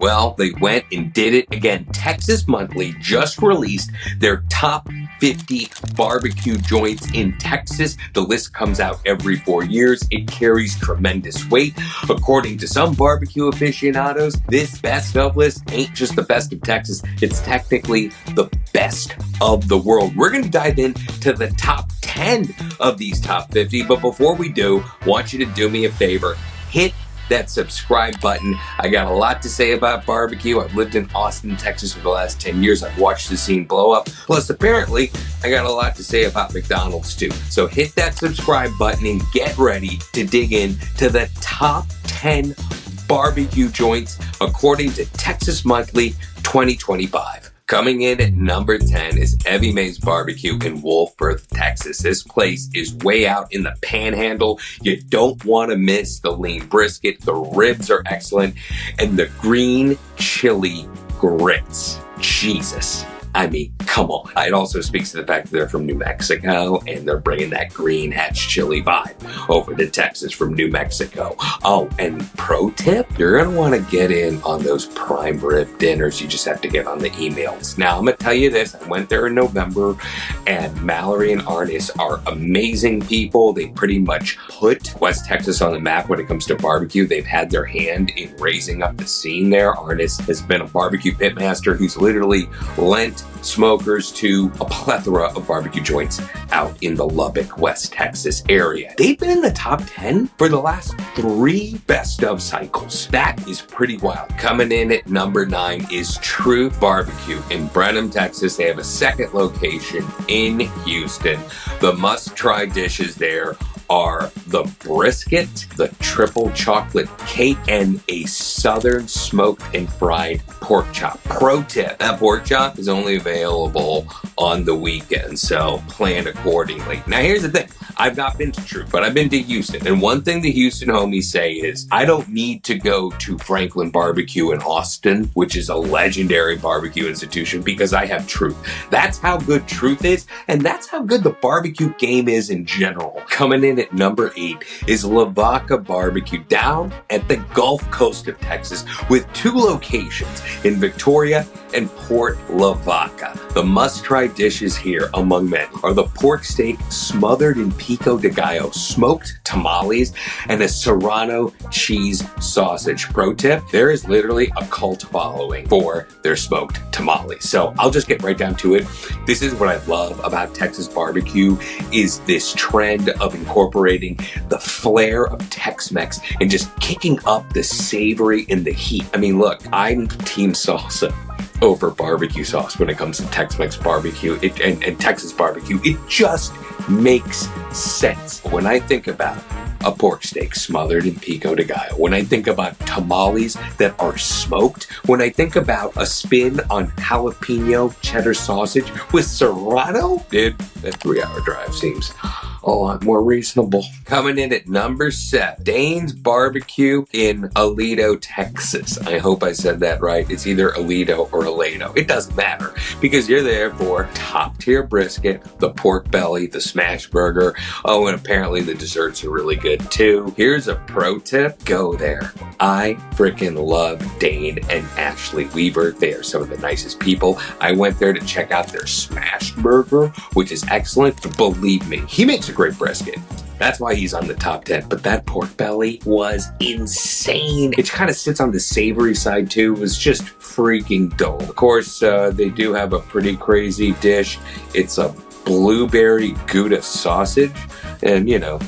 Well, they went and did it again. Texas Monthly just released their top 50 barbecue joints in Texas. The list comes out every 4 years. It carries tremendous weight. According to some barbecue aficionados, this best of list ain't just the best of Texas. It's technically the best of the world. We're going to dive into the top 10 of these top 50. But before we do, I want you to do me a favor. Hit that subscribe button. I got a lot to say about barbecue. I've lived in Austin, Texas for the last 10 years. I've watched the scene blow up. Plus, apparently, I got a lot to say about McDonald's too. So hit that subscribe button and get ready to dig into the top 10 barbecue joints according to Texas Monthly 2025. Coming in at number 10 is Evie's Barbecue in Wolfforth, Texas. This place is way out in the panhandle. You don't want to miss the lean brisket. The ribs are excellent. And the green chili grits. Jesus. I mean, come on. It also speaks to the fact that they're from New Mexico and they're bringing that green hatch chili vibe over to Texas from New Mexico. Oh, and pro tip, you're going to want to get in on those prime rib dinners. You just have to get on the emails. Now, I'm going to tell you this. I went there in November and Mallory and Arnis are amazing people. They pretty much put West Texas on the map when it comes to barbecue. They've had their hand in raising up the scene there. Arnis has been a barbecue pitmaster who's literally lent smokers to a plethora of barbecue joints out in the Lubbock, West Texas area. They've been in the top 10 for the last 3 best of cycles. That is pretty wild. Coming in at number 9 is Truth Barbecue in Brenham, Texas. They have a second location in Houston. The must-try dishes there are the brisket, the triple chocolate cake, and a southern smoked and fried pork chop. Pro tip, that pork chop is only available on the weekend, so plan accordingly. Now here's the thing. I've not been to Truth, but I've been to Houston. And one thing the Houston homies say is, I don't need to go to Franklin Barbecue in Austin, which is a legendary barbecue institution, because I have Truth. That's how good Truth is, and that's how good the barbecue game is in general. Coming in at number 8 is LaVaca BBQ down at the Gulf Coast of Texas with 2 locations in Victoria and Port LaVaca. The must-try dishes here among men are the pork steak smothered in pico de gallo, smoked tamales, and a serrano cheese sausage. Pro tip, there is literally a cult following for their smoked tamales. So I'll just get right down to it. This is what I love about Texas barbecue, is this trend of incorporating the flair of Tex-Mex and just kicking up the savory and the heat. I mean, look, I'm team salsa over barbecue sauce when it comes to Tex-Mex barbecue and Texas barbecue. It just makes sense. When I think about a pork steak smothered in pico de gallo, when I think about tamales that are smoked, when I think about a spin on jalapeno cheddar sausage with serrano, dude, that 3-hour drive seems a lot more reasonable. Coming in at number 7, Dayne's Barbecue in Aledo, Texas. I hope I said that right. It's either Aledo or Aledo. It doesn't matter, because you're there for top tier brisket, the pork belly, the smash burger. Oh, and apparently the desserts are really good too. Here's a pro tip. Go there. I freaking love Dayne and Ashley Weaver. They are some of the nicest people. I went there to check out their smash burger, which is excellent. Believe me, he makes a great brisket. That's why he's on the top 10. But that pork belly was insane. It kind of sits on the savory side too. It was just freaking dope. Of course, they do have a pretty crazy dish. It's a blueberry Gouda sausage. And you know,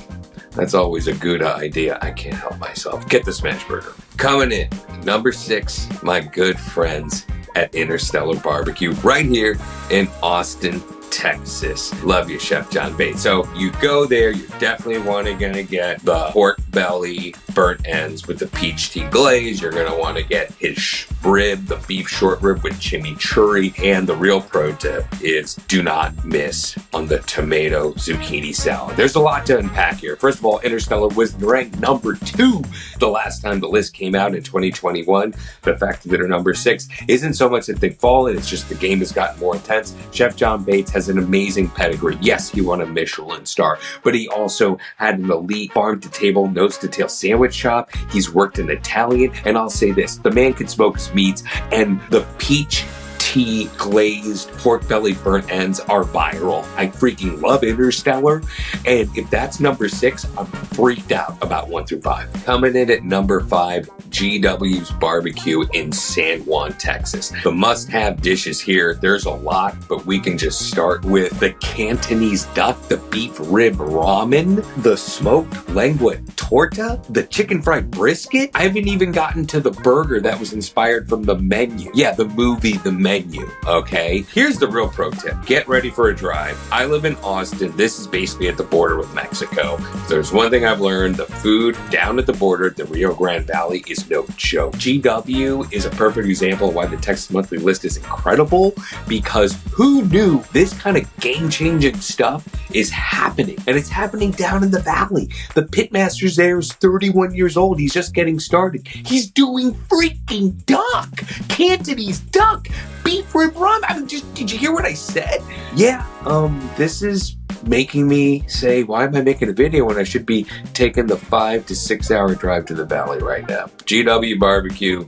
that's always a Gouda idea. I can't help myself. Get the smash burger. Coming in, number 6, my good friends at InterStellar BBQ right here in Austin, Texas. Love you, Chef John Bates. So you go there, you're definitely gonna get the pork belly burnt ends with the peach tea glaze. You're gonna want to get his rib, the beef short rib with chimichurri. And the real pro tip is do not miss on the tomato zucchini salad. There's a lot to unpack here. First of all, InterStellar was ranked number 2 the last time the list came out in 2021. The fact that they're number 6 isn't so much that they've fallen, it's just the game has gotten more intense. Chef John Bates has an amazing pedigree. Yes, he won a Michelin star, but he also had an elite farm-to-table, nose-to-tail sandwich sandwich shop. He's worked in Italian, and I'll say this, the man can smoke his meats, and the peach tea glazed pork belly burnt ends are viral. I freaking love InterStellar, and if that's number 6, I'm freaked out about 1 through 5. Coming in at number 5, GW's Barbecue in San Juan, Texas. The must-have dishes here, there's a lot, but we can just start with the Cantonese duck, the beef rib ramen, the smoked lengua torta, the chicken fried brisket. I haven't even gotten to the burger that was inspired from the menu. Yeah, the movie The Menu, okay? Here's the real pro tip. Get ready for a drive. I live in Austin. This is basically at the border with Mexico. If there's one thing I've learned, the food down at the border, the Rio Grande Valley, is no joke. GW is a perfect example of why the Texas Monthly list is incredible, because who knew this kind of game-changing stuff is happening? And it's happening down in the valley. The pitmaster's there is 31 years old. He's just getting started. He's doing freaking duck, Cantonese duck, beef rib ramen. I mean, did you hear what I said? Yeah, this is making me say, why am I making a video when I should be taking the 5 to 6 hour drive to the valley right now? GW Barbecue,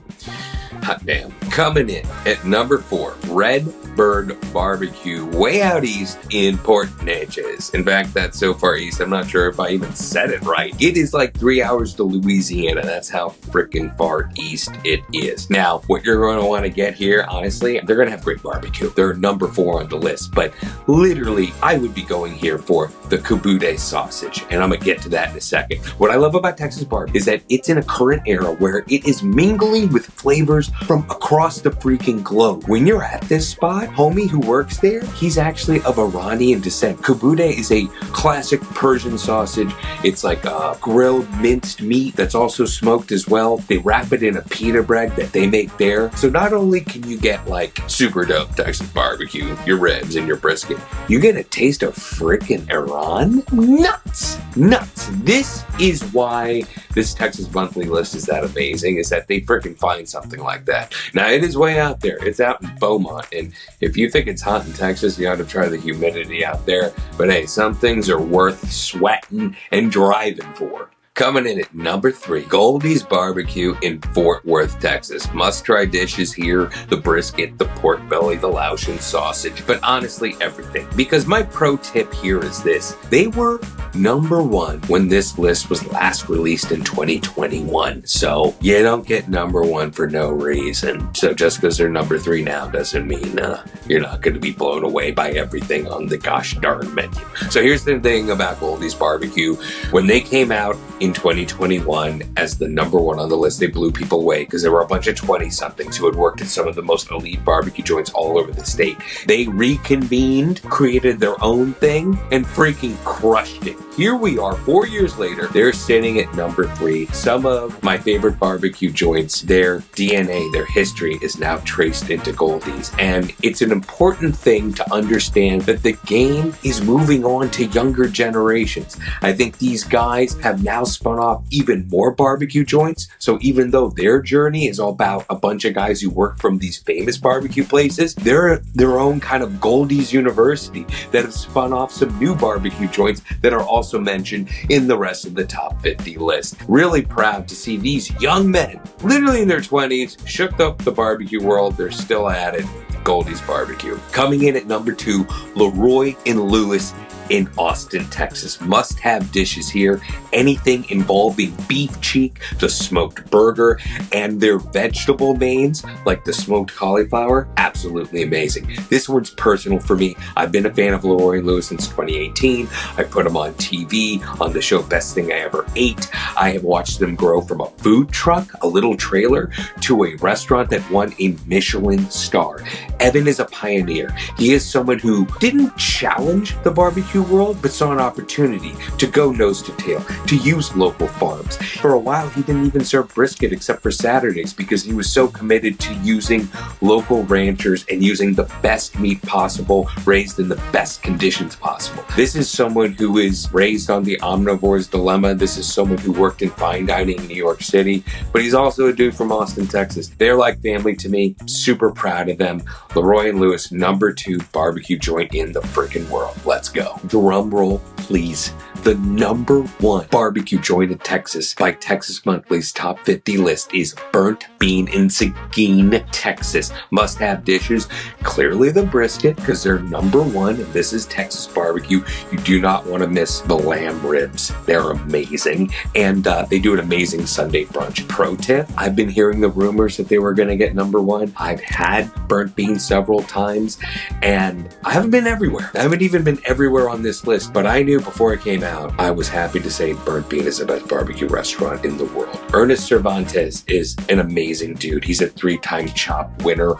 hot damn. Coming in at number 4, Redbird Barbecue, way out east in Port Neches. In fact, that's so far east, I'm not sure if I even said it right. It is like 3 hours to Louisiana. That's how freaking far east it is. Now, what you're going to want to get here, honestly, they're going to have great barbecue. They're number 4 on the list, but literally, I would be going here for the Kubude sausage, and I'm going to get to that in a second. What I love about Texas barbecue is that it's in a current era where it is mingling with flavors from across the freaking globe. When you're at this spot, homie who works there, he's actually of Iranian descent. Kubude is a classic Persian sausage. It's like a grilled minced meat that's also smoked as well. They wrap it in a pita bread that they make there. So not only can you get like super dope Texas barbecue, your ribs and your brisket, you get a taste of freaking Iran. Nuts! Nuts! This is why this Texas Monthly list is that amazing, is that they freaking find something like that. Now, it is way out there. It's out in Beaumont, and if you think it's hot in Texas, you ought to try the humidity out there. But hey, some things are worth sweating and driving for. Coming in at number 3, Goldie's Barbecue in Fort Worth, Texas. Must-try dishes here, the brisket, the pork belly, the Laotian sausage, but honestly, everything. Because my pro tip here is this. They were number 1 when this list was last released in 2021. So you don't get number 1 for no reason. So just because they're number 3 now doesn't mean you're not going to be blown away by everything on the gosh darn menu. So here's the thing about Goldie's Barbecue. When they came out in 2021 as the number 1 on the list, they blew people away because there were a bunch of 20-somethings who had worked at some of the most elite barbecue joints all over the state. They reconvened, created their own thing, and freaking crushed it. Here we are, 4 years later, they're sitting at number 3. Some of my favorite barbecue joints, their DNA, their history is now traced into Goldie's. And it's an important thing to understand that the game is moving on to younger generations. I think these guys have now spun off even more barbecue joints. So even though their journey is all about a bunch of guys who work from these famous barbecue places, they're their own kind of Goldie's University that have spun off some new barbecue joints that are also mentioned in the rest of the top 50 list. Really proud to see these young men, literally in their 20s, shook up the barbecue world. They're still at it. Goldie's Barbecue. Coming in at number 2, Leroy and Lewis in Austin, Texas. Must-have dishes here. Anything involving beef cheek, the smoked burger, and their vegetable mains, like the smoked cauliflower, absolutely amazing. This one's personal for me. I've been a fan of Leroy and Lewis since 2018. I put them on TV on the show Best Thing I Ever Ate. I have watched them grow from a food truck, a little trailer, to a restaurant that won a Michelin star. Evan is a pioneer. He is someone who didn't challenge the barbecue world, but saw an opportunity to go nose to tail, to use local farms. For a while, he didn't even serve brisket except for Saturdays because he was so committed to using local ranchers and using the best meat possible, raised in the best conditions possible. This is someone who is raised on the omnivore's dilemma. This is someone who worked in fine dining in New York City, but he's also a dude from Austin, Texas. They're like family to me. Super proud of them. Leroy and Lewis, number 2 barbecue joint in the freaking world. Let's go. Drum roll, please, The #1 barbecue joint in Texas by Texas Monthly's Top 50 list is Burnt Bean in Seguin, Texas. Must-have dishes, clearly the brisket, because they're #1, and this is Texas barbecue. You do not want to miss the lamb ribs. They're amazing, and they do an amazing Sunday brunch. Pro tip, I've been hearing the rumors that they were going to get #1. I've had burnt beans several times, and I haven't been everywhere. I haven't even been everywhere on this list, but I knew before it came out, I was happy to say Burnt Bean is the best barbecue restaurant in the world. Ernest Cervantes is an amazing dude. He's a 3-time CHOP winner.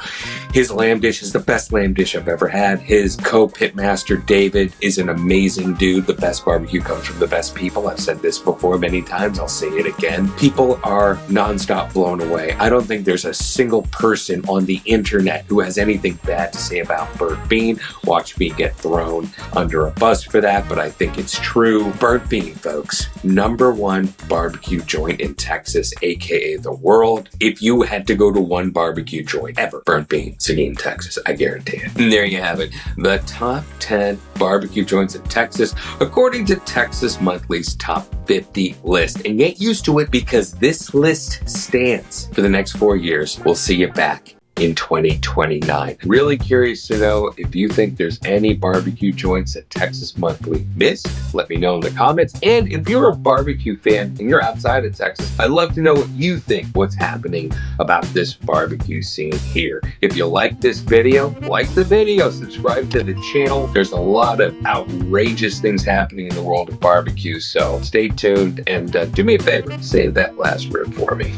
His lamb dish is the best lamb dish I've ever had. His co-pitmaster, David, is an amazing dude. The best barbecue comes from the best people. I've said this before many times. I'll say it again. People are nonstop blown away. I don't think there's a single person on the internet who has anything bad to say about Burnt Bean. Watch me get thrown under a bus for that, but I think it's true. Burnt Bean, folks. #1 barbecue joint in Texas, aka the world. If you had to go to one barbecue joint ever, Burnt Bean, Seguin, Texas, I guarantee it. And there you have it. The top 10 barbecue joints in Texas, according to Texas Monthly's Top 50 list. And get used to it, because this list stands for the next 4 years. We'll see you back in 2029. Really curious to know if you think there's any barbecue joints that Texas Monthly missed. Let me know in the comments. And if you're a barbecue fan and you're outside of Texas, I'd love to know what you think, what's happening about this barbecue scene here. If you like this video, like the video, subscribe to the channel. There's a lot of outrageous things happening in the world of barbecue, so stay tuned and do me a favor, save that last rib for me.